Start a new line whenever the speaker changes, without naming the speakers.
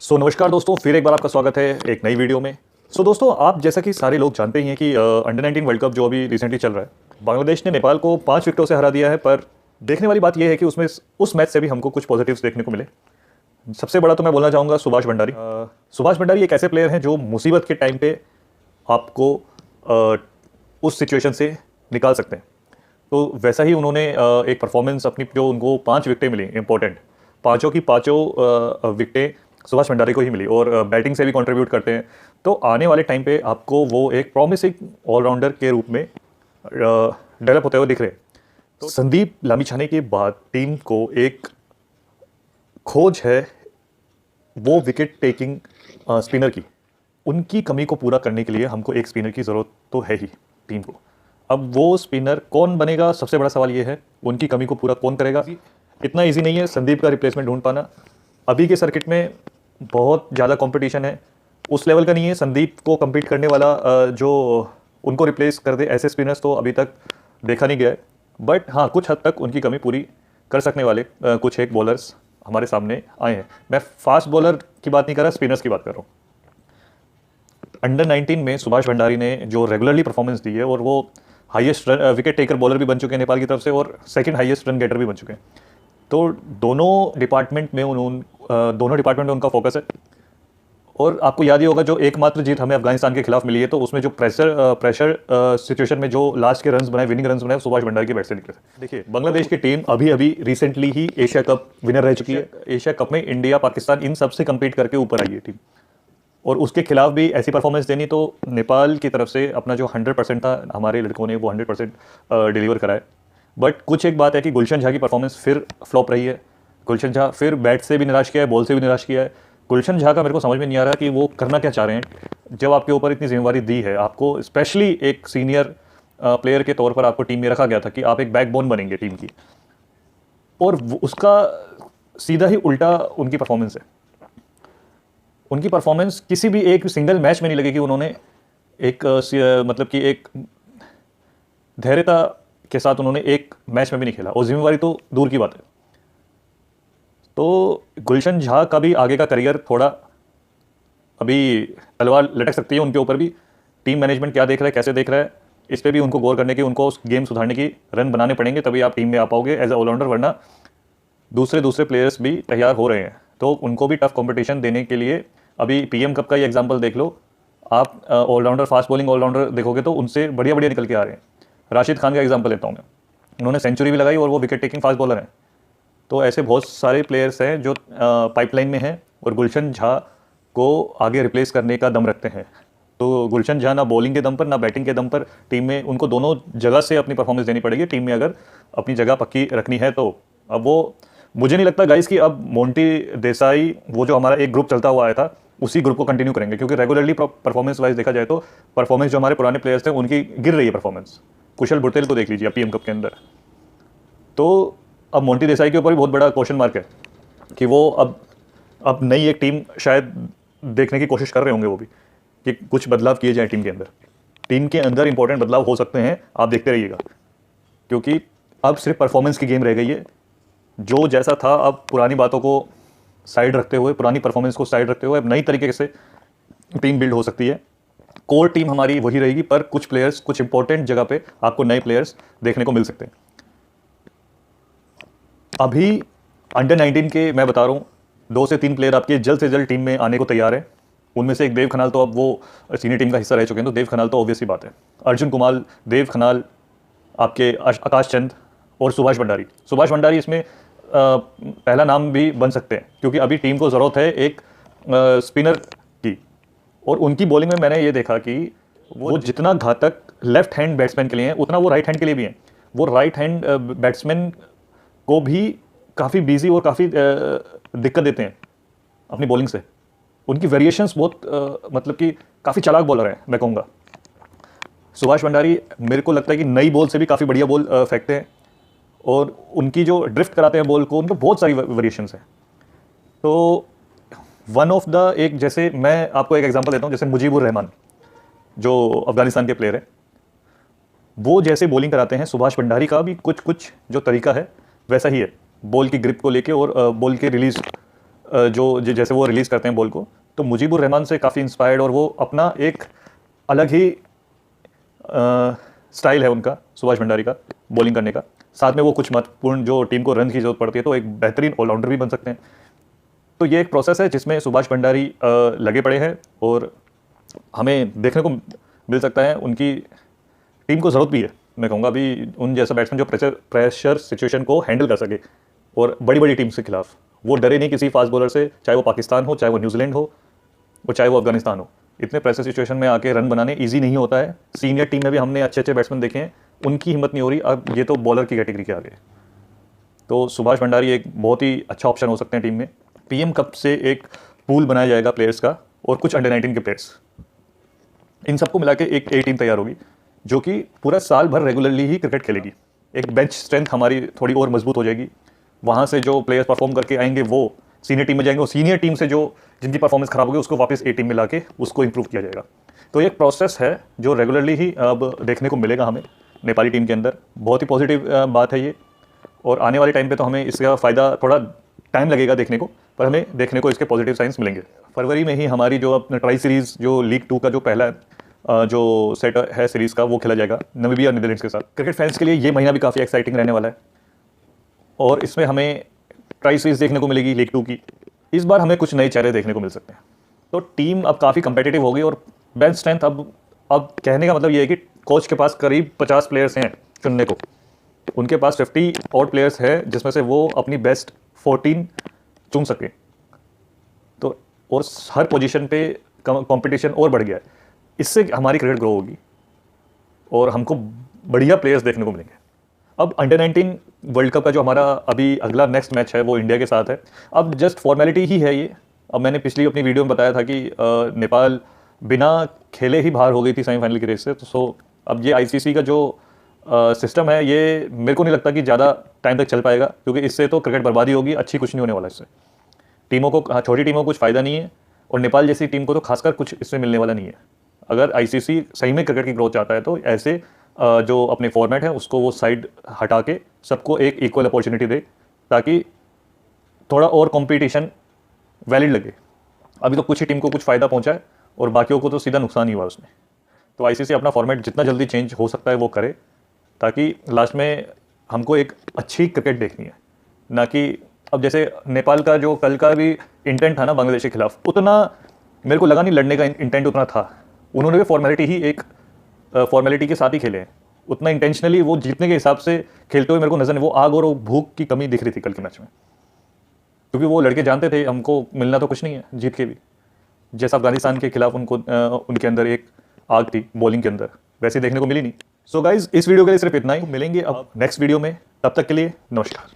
नमस्कार दोस्तों, फिर एक बार आपका स्वागत है एक नई वीडियो में। दोस्तों, आप जैसा कि सारे लोग जानते ही हैं कि अंडर 19 वर्ल्ड कप जो अभी रिसेंटली चल रहा है, बांग्लादेश ने नेपाल को 5 विकेटों से हरा दिया है। पर देखने वाली बात यह है कि उसमें उस मैच से भी हमको कुछ पॉजिटिव्स देखने को मिले। सबसे बड़ा तो मैं बोलना चाहूँगा सुभाष भंडारी। सुभाष भंडारी एक ऐसे प्लेयर हैं जो मुसीबत के टाइम पे आपको उस सिचुएशन से निकाल सकते हैं। तो वैसा ही उन्होंने एक परफॉर्मेंस अपनी, जो उनको 5 विकेटें मिली इंपॉर्टेंट, पाँचों की पाँचों विकेटें सुभाष भंडारी को ही मिली और बैटिंग से भी कंट्रीब्यूट करते हैं। तो आने वाले टाइम पे आपको वो एक प्रॉमिसिंग ऑलराउंडर के रूप में डेवलप होते हुए दिख रहे हैं। तो संदीप लामिछाने के बाद टीम को एक खोज है वो विकेट टेकिंग स्पिनर की। उनकी कमी को पूरा करने के लिए हमको एक स्पिनर की ज़रूरत तो है ही टीम को। अब वो स्पिनर कौन बनेगा, सबसे बड़ा सवाल ये है। उनकी कमी को पूरा कौन करेगा? इतना इजी नहीं है संदीप का रिप्लेसमेंट ढूंढ पाना। अभी के सर्किट में बहुत ज़्यादा कंपटीशन है, उस लेवल का नहीं है संदीप को कम्पीट करने वाला जो उनको रिप्लेस कर दे। ऐसे स्पिनर्स तो अभी तक देखा नहीं गया है। बट हाँ, कुछ हद तक उनकी कमी पूरी कर सकने वाले कुछ एक बॉलर्स हमारे सामने आए हैं। मैं फास्ट बॉलर की बात नहीं कर रहा, स्पिनर्स की बात कर रहा हूँ। अंडर 19 में सुभाष भंडारी ने जो रेगुलरली परफॉर्मेंस दी है, और वो हाईएस्ट विकेट टेकर बॉलर भी बन चुके हैं नेपाल की तरफ से, और सेकंड हाईएस्ट रन गेटर भी बन चुके हैं। तो दोनों डिपार्टमेंट में उनका फोकस है। और आपको याद ही होगा, जो एकमात्र जीत हमें अफगानिस्तान के खिलाफ मिली है, तो उसमें जो प्रेशर सिचुएशन में जो लास्ट के रन्स बनाए, विनिंग रन्स बनाए, सुभाष भंडारी के बैट से निकले थे। देखिए, बांग्लादेश की टीम अभी रिसेंटली ही एशिया कप विनर रह चुकी है। एशिया कप में इंडिया, पाकिस्तान, इन सब से कम्पीट करके ऊपर आई है टीम, और उसके खिलाफ भी ऐसी परफॉर्मेंस देनी। तो नेपाल की तरफ से अपना जो 100% था, हमारे लड़कों ने वो 100% डिलीवर कराए। बट कुछ एक बात है कि गुलशन झा की परफॉर्मेंस फिर फ्लॉप रही है। गुलशन झा फिर बैट से भी निराश किया है, बॉल से भी निराश किया है। गुलशन झा का मेरे को समझ में नहीं आ रहा कि वो करना क्या चाह रहे हैं। जब आपके ऊपर इतनी जिम्मेवारी दी है, आपको स्पेशली एक सीनियर प्लेयर के तौर पर आपको टीम में रखा गया था कि आप एक बैकबोन बनेंगे टीम की, और उसका सीधा ही उल्टा उनकी परफॉर्मेंस है। उनकी परफॉर्मेंस किसी भी एक सिंगल मैच में नहीं लगी कि उन्होंने एक मतलब कि एक धैर्यता के साथ उन्होंने एक मैच में भी नहीं खेला, और जिम्मेवारी तो दूर की बात है। तो गुलशन झा का भी आगे का करियर थोड़ा अभी तलवार लटक सकती है उनके ऊपर भी। टीम मैनेजमेंट क्या देख रहा है, कैसे देख रहा है, इस पर भी उनको गौर करने की, उनको उस गेम सुधारने की, रन बनाने पड़ेंगे, तभी आप टीम में आ पाओगे एज ए ऑलराउंडर। वरना दूसरे प्लेयर्स भी तैयार हो रहे हैं, तो उनको भी टफ कॉम्पिटिशन देने के लिए। अभी पीएम कप का ही एग्जाम्पल देख लो आप। ऑलराउंडर, फास्ट बॉलिंग ऑलराउंडर देखोगे तो उनसे बढ़िया निकल के आ रहे हैं। राशिद खान का एग्जाम्पल लेता हूँ मैं, उन्होंने सेंचुरी भी लगाई और वो विकेट टेकिंग फास्ट बॉलर हैं। तो ऐसे बहुत सारे प्लेयर्स हैं जो पाइपलाइन में हैं, और गुलशन झा को आगे रिप्लेस करने का दम रखते हैं। तो गुलशन झा ना बॉलिंग के दम पर, ना बैटिंग के दम पर टीम में, उनको दोनों जगह से अपनी परफॉर्मेंस देनी पड़ेगी टीम में, अगर अपनी जगह पक्की रखनी है तो। अब वो, मुझे नहीं लगता गाइस कि अब मोंटी देसाई, वो जो हमारा एक ग्रुप चलता हुआ आया था, उसी ग्रुप को कंटिन्यू करेंगे, क्योंकि रेगुलरली परफॉर्मेंस वाइज देखा जाए तो परफॉर्मेंस जो हमारे पुराने प्लेयर्स थे उनकी गिर रही है परफॉर्मेंस। कुशल भुटेल को देख लीजिए पीएम कप के अंदर। तो अब मोंटी देसाई के ऊपर भी बहुत बड़ा क्वेश्चन मार्क है कि वो अब नई एक टीम शायद देखने की कोशिश कर रहे होंगे वो भी, कि कुछ बदलाव किए जाए टीम के अंदर। टीम के अंदर इंपॉर्टेंट बदलाव हो सकते हैं, आप देखते रहिएगा, क्योंकि अब सिर्फ परफॉर्मेंस की गेम रह गई है। जो जैसा था, अब पुरानी बातों को साइड रखते हुए, पुरानी परफॉर्मेंस को साइड रखते हुए, अब नई तरीके से टीम बिल्ड हो सकती है। कोर टीम हमारी वही रहेगी, पर कुछ प्लेयर्स, कुछ इंपॉर्टेंट जगह पे आपको नए प्लेयर्स देखने को मिल सकते हैं। अभी अंडर 19 के मैं बता रहा हूँ, 2 से 3 प्लेयर आपके जल्द से जल्द टीम में आने को तैयार है। उनमें से एक देव खनाल, तो अब वो सीनियर टीम का हिस्सा रह चुके हैं, तो देव खनाल तो ऑब्वियस सी बात है। अर्जुन कुमार, देव खनाल, आपके आकाश चंद और सुभाष भंडारी। सुभाष भंडारी इसमें पहला नाम भी बन सकते हैं, क्योंकि अभी टीम को ज़रूरत है एक स्पिनर की। और उनकी बॉलिंग में मैंने ये देखा कि वो जितना घातक लेफ्ट हैंड बैट्समैन के लिए हैं, उतना वो राइट हैंड के लिए भी हैं। वो राइट हैंड बैट्समैन को भी काफ़ी बिजी और काफ़ी दिक्कत देते हैं अपनी बॉलिंग से। उनकी वेरिएशंस बहुत मतलब कि काफ़ी चालाक बॉलर हैं, मैं कहूँगा। सुभाष भंडारी मेरे को लगता है कि नई बॉल से भी काफ़ी बढ़िया बॉल फेंकते हैं, और उनकी जो ड्रिफ्ट कराते हैं बॉल को, उनको बहुत सारी वेरिएशंस हैं। तो वन ऑफ द एक, जैसे मैं आपको एक एग्जांपल देता हूँ, जैसे मुजीबुर रहमान जो अफगानिस्तान के प्लेयर हैं, वो जैसे बॉलिंग कराते हैं, सुभाष भंडारी का भी कुछ जो तरीका है वैसा ही है, बॉल की ग्रिप को लेके और बॉल के रिलीज जैसे वो रिलीज़ करते हैं बॉल को, तो मुजीबुर रहमान से काफ़ी इंस्पायर्ड, और वो अपना एक अलग ही स्टाइल है उनका, सुभाष भंडारी का बॉलिंग करने का। साथ में वो कुछ महत्वपूर्ण जो टीम को रन की जरूरत पड़ती है तो एक बेहतरीन ऑलराउंडर भी बन सकते हैं। तो ये एक प्रोसेस है जिसमें सुभाष भंडारी लगे पड़े हैं, और हमें देखने को मिल सकता है उनकी टीम को ज़रूरत भी है। मैं कहूँगा अभी उन जैसा बैट्समैन जो प्रेशर सिचुएशन को हैंडल कर सके, और बड़ी बड़ी टीम के खिलाफ वो डरे नहीं किसी फास्ट बॉलर से, चाहे वो पाकिस्तान हो, चाहे वो न्यूजीलैंड हो, और चाहे वो अफगानिस्तान हो। इतने प्रेशर सिचुएशन में आके रन बनाने ईजी नहीं होता है। सीनियर टीम में भी हमने अच्छे अच्छे बैट्समैन देखे हैं, उनकी हिम्मत नहीं हो रही, अब ये तो बॉलर की कैटेगरी के आगे। तो सुभाष भंडारी एक बहुत ही अच्छा ऑप्शन हो सकते हैं टीम में। पीएम कप से एक पूल बनाया जाएगा प्लेयर्स का, और कुछ अंडर 19 के प्लेयर्स, इन सबको मिला के एक ए टीम तैयार होगी जो कि पूरा साल भर रेगुलरली ही क्रिकेट खेलेगी। एक बेंच स्ट्रेंथ हमारी थोड़ी और मजबूत हो जाएगी। वहाँ से जो प्लेयर्स परफॉर्म करके आएंगे वो सीनियर टीम में जाएंगे, और सीनियर टीम से जो जिनकी परफॉर्मेंस खराब होगी उसको वापस ए टीम में लाके उसको इंप्रूव किया जाएगा। तो एक प्रोसेस है जो रेगुलरली ही अब देखने को मिलेगा हमें नेपाली टीम के अंदर। बहुत ही पॉजिटिव बात है ये, और आने वाले टाइम पे तो हमें इसका फ़ायदा थोड़ा टाइम लगेगा देखने को, पर हमें देखने को इसके पॉजिटिव साइंस मिलेंगे। फरवरी में ही हमारी जो अपना ट्राई सीरीज़ जो लीग 2 का जो पहला जो सेट है सीरीज़ का, वो खेला जाएगा नामीबिया और नीदरलैंड्स के साथ। क्रिकेट फैंस के लिए ये महीना भी काफ़ी एक्साइटिंग रहने वाला है, और इसमें हमें ट्राई सीरीज़ देखने को मिलेगी लीग 2 की। इस बार हमें कुछ नए चेहरे देखने को मिल सकते हैं। तो टीम अब काफ़ी कंपेटिटिव होगी, और बेंच स्ट्रेंथ अब कहने का मतलब ये है कि कोच के पास करीब 50 प्लेयर्स हैं चुनने को। उनके पास 50 और प्लेयर्स हैं जिसमें से वो अपनी बेस्ट 14 चुन सके। तो और हर पोजीशन पे कंपटीशन और बढ़ गया है। इससे हमारी क्रिकेट ग्रो होगी और हमको बढ़िया प्लेयर्स देखने को मिलेंगे। अब अंडर 19 वर्ल्ड कप का जो हमारा अभी अगला नेक्स्ट मैच है वो इंडिया के साथ है। अब जस्ट फॉर्मेलिटी ही है ये। अब मैंने पिछली अपनी वीडियो में बताया था कि नेपाल बिना खेले ही बाहर हो गई थी सेमीफाइनल की रेस से। तो सो अब ये आईसीसी का जो सिस्टम है ये मेरे को नहीं लगता कि ज़्यादा टाइम तक चल पाएगा, क्योंकि इससे तो क्रिकेट बर्बादी होगी, अच्छी कुछ नहीं होने वाला इससे। टीमों को, छोटी टीमों को कुछ फ़ायदा नहीं है, और नेपाल जैसी टीम को तो खासकर कुछ इसमें मिलने वाला नहीं है। अगर आईसीसी सही में क्रिकेट की ग्रोथ चाहता है तो ऐसे जो अपने फॉर्मेट है उसको वो साइड हटा के सबको एक इक्वल अपॉर्चुनिटी दे, ताकि थोड़ा और कंपटीशन वैलिड लगे। अभी तो कुछ ही टीम को कुछ फ़ायदा पहुंचा है और बाकियों को तो सीधा नुकसान ही हुआ उसमें। तो आईसीसी अपना फॉर्मेट जितना जल्दी चेंज हो सकता है वो करे, ताकि लास्ट में हमको एक अच्छी क्रिकेट देखनी है, ना कि अब जैसे नेपाल का जो कल का भी इंटेंट था ना बांग्लादेश के खिलाफ, उतना मेरे को लगा नहीं लड़ने का इंटेंट उतना था। उन्होंने भी फॉर्मेलिटी ही एक फॉर्मेलिटी के साथ ही खेले हैं, उतना इंटेंशनली वो जीतने के हिसाब से खेलते हुए मेरे को नजर नहीं। वो आग और वो भूख की कमी दिख रही थी कल के मैच में, क्योंकि वो लड़के जानते थे हमको मिलना तो कुछ नहीं है जीत के भी। जैसा अफगानिस्तान के खिलाफ उनको उनके अंदर एक आग थी बॉलिंग के अंदर, वैसे देखने को मिली नहीं। सो गाइज, इस वीडियो के लिए सिर्फ इतना ही। मिलेंगे अब नेक्स्ट वीडियो में, तब तक के लिए नमस्कार।